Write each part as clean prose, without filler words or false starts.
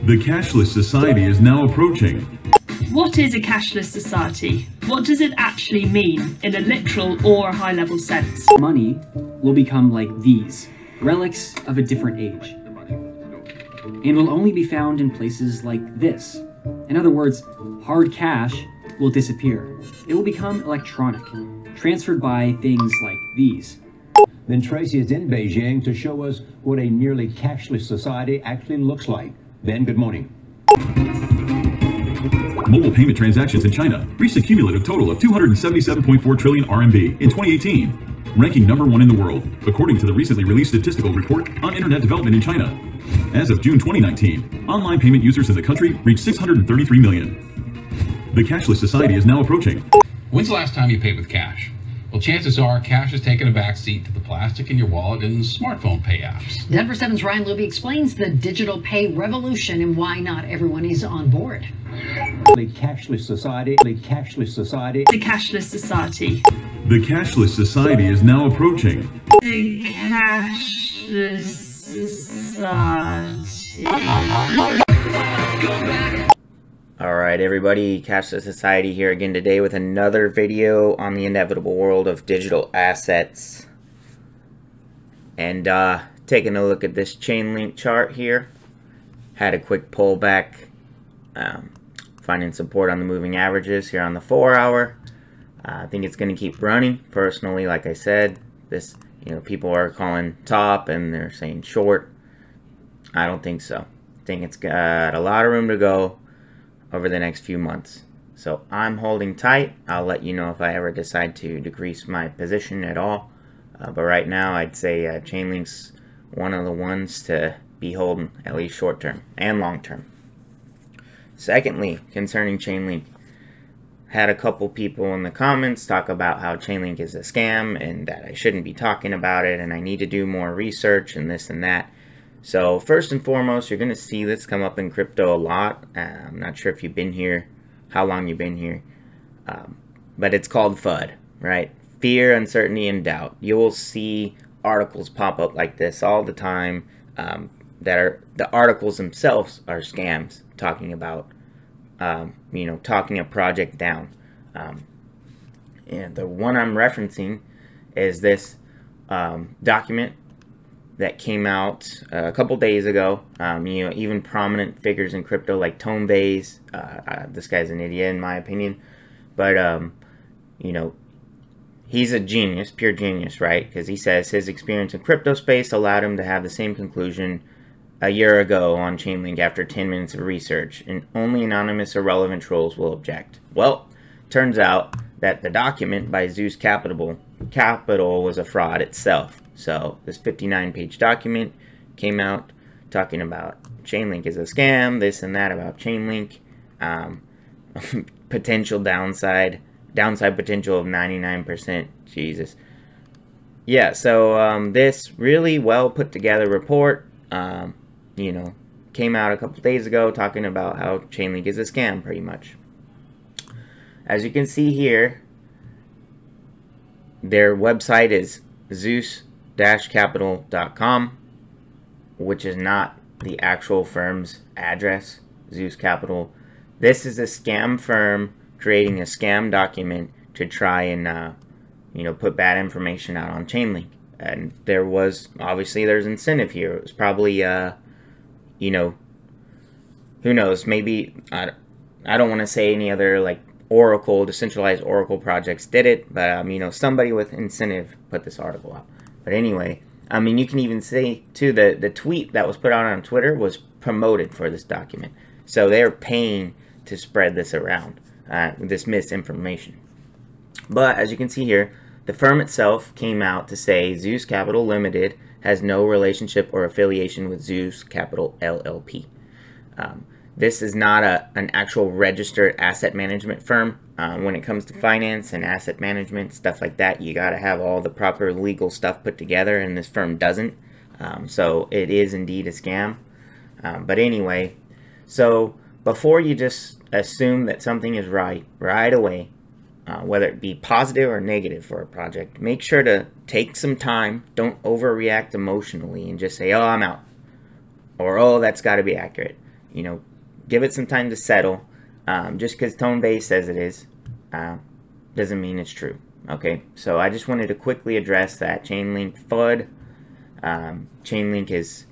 The Cashless Society is now approaching. What is a cashless society? What does it actually mean in a literal or high-level sense? Money will become like these, relics of a different age, and will only be found in places like this. In other words, hard cash will disappear. It will become electronic, transferred by things like these. Then Tracy is in Beijing to show us what a nearly cashless society actually looks like. Ben, good morning. Mobile payment transactions in China reached a cumulative total of 277.4 trillion RMB in 2018, ranking #1 in the world, according to the recently released statistical report on internet development in China. As of June 2019, online payment users in the country reached 633 million. The Cashless Society is now approaching. When's the last time you paid with cash? Well, chances are cash has taken a backseat to the plastic in your wallet and smartphone pay apps. Denver 7's Ryan Luby explains the digital pay revolution and why not everyone is on board. The cashless society, the cashless society. The cashless society. The Cashless Society is now approaching. The cashless society. Alright everybody, Cashless Society here again today with another video on the inevitable world of digital assets. And taking a look at this Chainlink chart here. Had a quick pullback, finding support on the moving averages here on the 4-hour. I think it's going to keep running. Personally, like I said, this, people are calling top and they're saying short. I don't think so. I think it's got a lot of room to go over the next few months. So I'm holding tight. I'll let you know if I ever decide to decrease my position at all. But right now I'd say Chainlink's one of the ones to be holding, at least short term and long term. Secondly, concerning Chainlink, had a couple people in the comments talk about how Chainlink is a scam and that I shouldn't be talking about it and I need to do more research and this and that. So first and foremost, you're going to see this come up in crypto a lot. I'm not sure if you've been here, how long you've been here, but it's called FUD, right? Fear, uncertainty, and doubt. You will see articles pop up like this all the time that are, the articles themselves are scams, talking about, talking a project down. And the one I'm referencing is this document that came out a couple days ago. Even prominent figures in crypto like Tone Bays, this guy's an idiot in my opinion, but he's a genius, pure genius, right? Because he says his experience in crypto space allowed him to have the same conclusion a year ago on Chainlink after 10 minutes of research, and only anonymous irrelevant trolls will object. Well, turns out that the document by Zeus Capital was a fraud itself. So this 59-page document came out talking about Chainlink is a scam, this and that about Chainlink, potential downside potential of 99%. Jesus. Yeah, so this really well put together report, came out a couple days ago talking about how Chainlink is a scam, pretty much. As you can see here, their website is Zeus-capital.com, which is not the actual firm's address, Zeus Capital. This is a scam firm creating a scam document to try and, put bad information out on Chainlink. And there's incentive here. It was probably, who knows, maybe, I don't want to say any other, decentralized Oracle projects did it, but, somebody with incentive put this article out. But anyway, you can even see, too, the tweet that was put out on Twitter was promoted for this document. So they're paying to spread this around, this misinformation. But as you can see here, the firm itself came out to say Zeus Capital Limited has no relationship or affiliation with Zeus Capital LLP. This is not an actual registered asset management firm. When it comes to finance and asset management, stuff like that, you got to have all the proper legal stuff put together, and this firm doesn't. So it is indeed a scam. But anyway, so before you just assume that something is right away, whether it be positive or negative for a project, make sure to take some time. Don't overreact emotionally and just say, oh, I'm out. Or, oh, that's got to be accurate. you know, give it some time to settle. Just because Tonebase says it is, doesn't mean it's true. Okay, so I just wanted to quickly address that Chainlink FUD. Chainlink is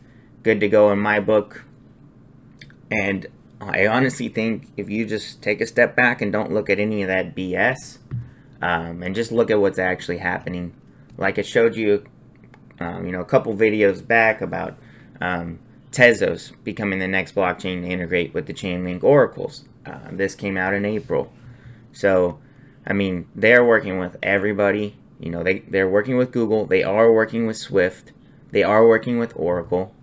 good to go in my book, and I honestly think if you just take a step back and don't look at any of that BS, and just look at what's actually happening, like I showed you, a couple videos back about Tezos becoming the next blockchain to integrate with the Chainlink oracles. This came out in April, so I mean, they're working with everybody. You know, they're working with Google. They are working with Swift. They are working with Oracle.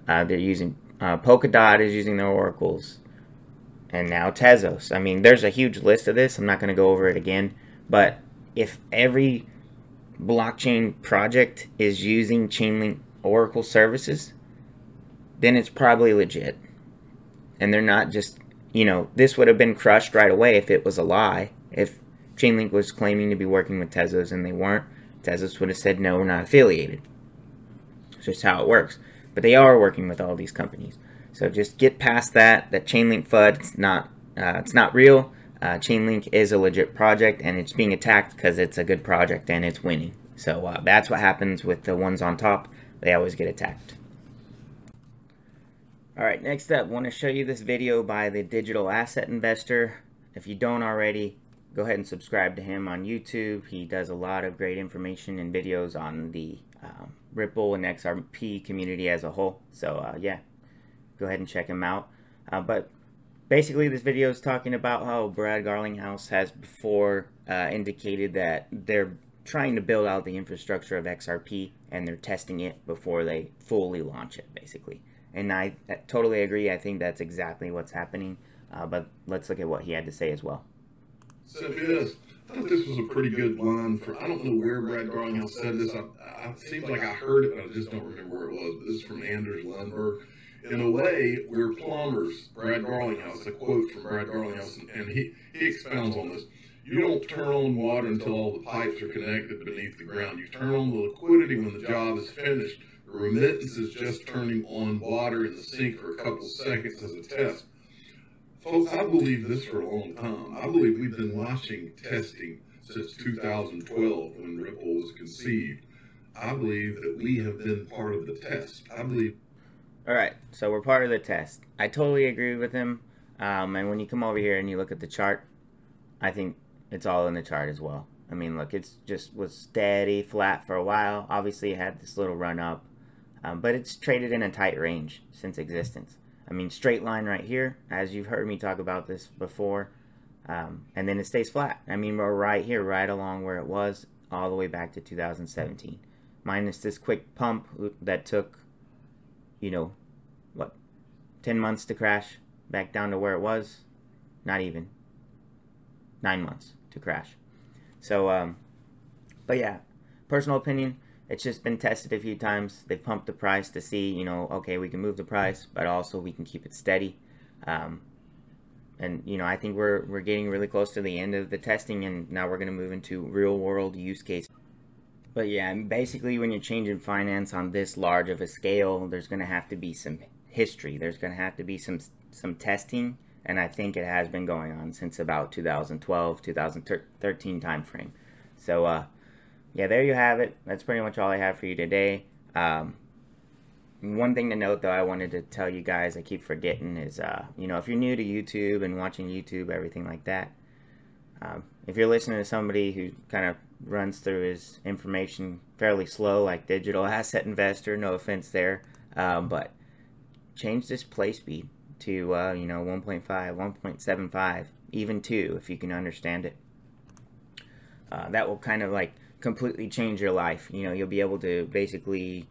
They're using Polkadot is using their oracles, and now Tezos. I mean, there's a huge list of this. I'm not going to go over it again. But if every blockchain project is using Chainlink Oracle services, then it's probably legit. And they're not just, this would have been crushed right away if it was a lie. If Chainlink was claiming to be working with Tezos and they weren't, Tezos would have said, no, we're not affiliated. It's just how it works. But they are working with all these companies. So just get past that Chainlink FUD, it's not real. Chainlink is a legit project, and it's being attacked because it's a good project and it's winning. So that's what happens with the ones on top. They always get attacked. Alright, next up, I want to show you this video by the digital asset investor. If you don't already, go ahead and subscribe to him on YouTube. He does a lot of great information and videos on the Ripple and XRP community as a whole. So yeah, go ahead and check him out. But basically this video is talking about how Brad Garlinghouse has before indicated that they're trying to build out the infrastructure of XRP and they're testing it before they fully launch it, basically. And I totally agree. I think that's exactly what's happening. But let's look at what he had to say as well. So yes, I thought this was a pretty good line for, I don't know where Brad Garlinghouse said this. It seems like I heard it, but I just don't remember where it was. But this is from Anders Lundberg. In a way, we're plumbers. Brad Garlinghouse, a quote from Brad Garlinghouse, and he expounds on this. You don't turn on water until all the pipes are connected beneath the ground. You turn on the liquidity when the job is finished. The remittance is just turning on water in the sink for a couple of seconds as a test. Folks, I believe this for a long time. I believe we've been watching testing since 2012 when Ripple was conceived. I believe that we have been part of the test. I believe. Alright, so we're part of the test. I totally agree with him. And when you come over here and you look at the chart, I think it's all in the chart as well. I mean, look, it's just was steady, flat for a while. Obviously, it had this little run up. But it's traded in a tight range since existence. I mean, straight line right here, as you've heard me talk about this before, and then it stays flat. I mean, we're right here, right along where it was, all the way back to 2017. Minus this quick pump that took, 10 months to crash back down to where it was? Not even. 9 months to crash. So, but yeah, personal opinion, it's just been tested a few times. They've pumped the price to see, okay, we can move the price, but also we can keep it steady. And, I think we're getting really close to the end of the testing, and now we're going to move into real-world use cases. But yeah, basically when you're changing finance on this large of a scale, there's going to have to be some history. There's going to have to be some testing, and I think it has been going on since about 2012, 2013 timeframe. So, yeah, there you have it. That's pretty much all I have for you today. One thing to note, though, I wanted to tell you guys, I keep forgetting, is, if you're new to YouTube and watching YouTube, everything like that, if you're listening to somebody who kind of runs through his information fairly slow, like digital asset investor, no offense there, but change this play speed to, 1.5, 1.75, even 2, if you can understand it. That will kind of like completely change your life. You'll be able to basically,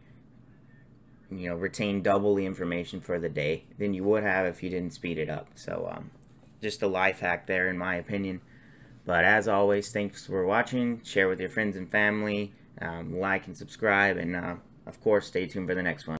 retain double the information for the day than you would have if you didn't speed it up. So, just a life hack there, in my opinion. But as always, thanks for watching. Share with your friends and family. Like and subscribe. And, of course, stay tuned for the next one.